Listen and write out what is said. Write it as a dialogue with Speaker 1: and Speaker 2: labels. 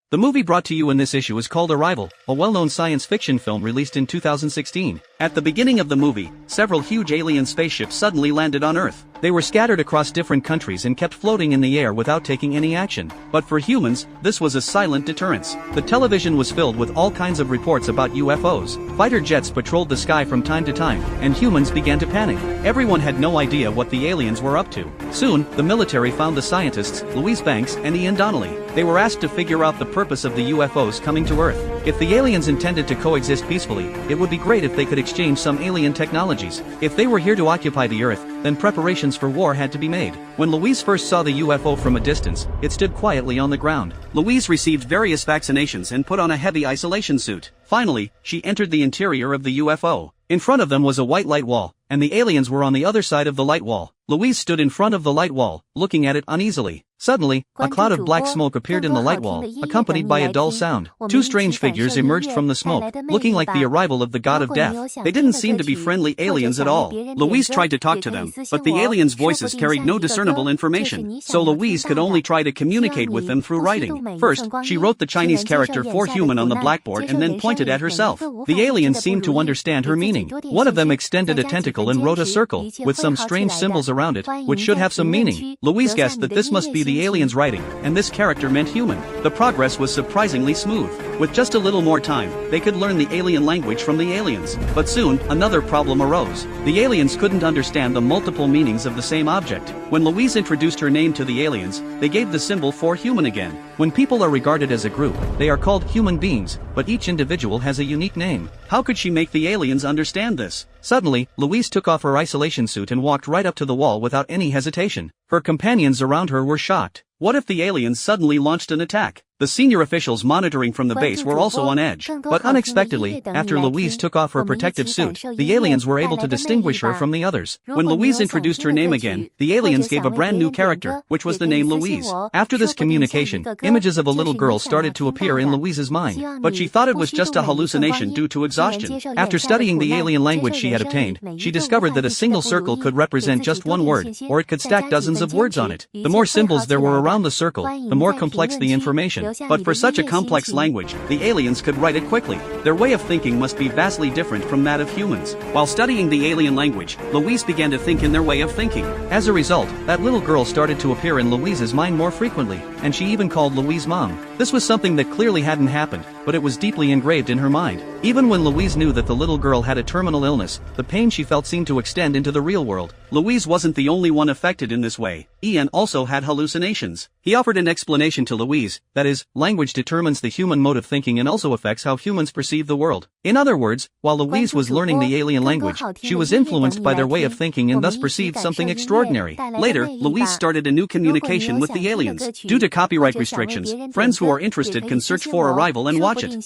Speaker 1: The movie brought to you in this issue is called Arrival, a well-known science fiction film released in 2016. At the beginning of the movie, several huge alien spaceships suddenly landed on Earth. They were scattered across different countries and kept floating in the air without taking any action. But for humans, this was a silent deterrence. The television was filled with all kinds of reports about UFOs. Fighter jets patrolled the sky from time to time, and humans began to panic. Everyone had no idea what the aliens were up to. Soon, the military found the scientists, Louise Banks and Ian Donnelly. They were asked to figure out the purpose of the UFOs coming to Earth. If the aliens intended to coexist peacefully, it would be great if they could exchange some alien technologies. If they were here to occupy the Earth, then preparations for war had to be made. When Louise first saw the UFO from a distance, it stood quietly on the ground. Louise received various vaccinations and put on a heavy isolation suit. Finally, she entered the interior of the UFO. In front of them was a white light wall, and the aliens were on the other side of the light wall. Louise stood in front of the light wall, looking at it uneasily. Suddenly, a cloud of black smoke appeared in the light wall, accompanied by a dull sound. Two strange figures emerged from the smoke, looking like the arrival of the god of death. They didn't seem to be friendly aliens at all. Louise tried to talk to them, but the aliens' voices carried no discernible information, so Louise could only try to communicate with them through writing. First, she wrote the Chinese character for human on the blackboard and then pointed at herself. The aliens seemed to understand her meaning. One of them extended a tentacle and wrote a circle, with some strange symbols around it, which should have some meaning. Louise guessed that this must be the aliens' writing, and this character meant human. The progress was surprisingly smooth. With just a little more time, they could learn the alien language from the aliens. But soon, another problem arose. The aliens couldn't understand the multiple meanings of the same object. When Louise introduced her name to the aliens, they gave the symbol for human again. When people are regarded as a group, they are called human beings, but each individual has a unique name. How could she make the aliens understand this? Suddenly, Louise took off her isolation suit and walked right up to the wall without any hesitation. Her companions around her were shocked. What if the aliens suddenly launched an attack? The senior officials monitoring from the base were also on edge. But unexpectedly, after Louise took off her protective suit, the aliens were able to distinguish her from the others. When Louise introduced her name again, the aliens gave a brand new character, which was the name Louise. After this communication, images of a little girl started to appear in Louise's mind, but she thought it was just a hallucination due to exhaustion. After studying the alien language she had obtained, she discovered that a single circle could represent just one word, or it could stack dozens of words on it. The more symbols there were around the circle, the more complex the information. But for such a complex language, the aliens could write it quickly. Their way of thinking must be vastly different from that of humans. While studying the alien language, Louise began to think in their way of thinking. As a result, that little girl started to appear in Louise's mind more frequently, and she even called Louise Mom. This was something that clearly hadn't happened, but it was deeply engraved in her mind. Even when Louise knew that the little girl had a terminal illness, the pain she felt seemed to extend into the real world. Louise wasn't the only one affected in this way. Ian also had hallucinations. He offered an explanation to Louise, that is, language determines the human mode of thinking and also affects how humans perceive the world. In other words, while Louise was learning the alien language, she was influenced by their way of thinking and thus perceived something extraordinary. Later, Louise started a new communication with the aliens. Due to copyright restrictions, friends who are interested can search for Arrival and watch it.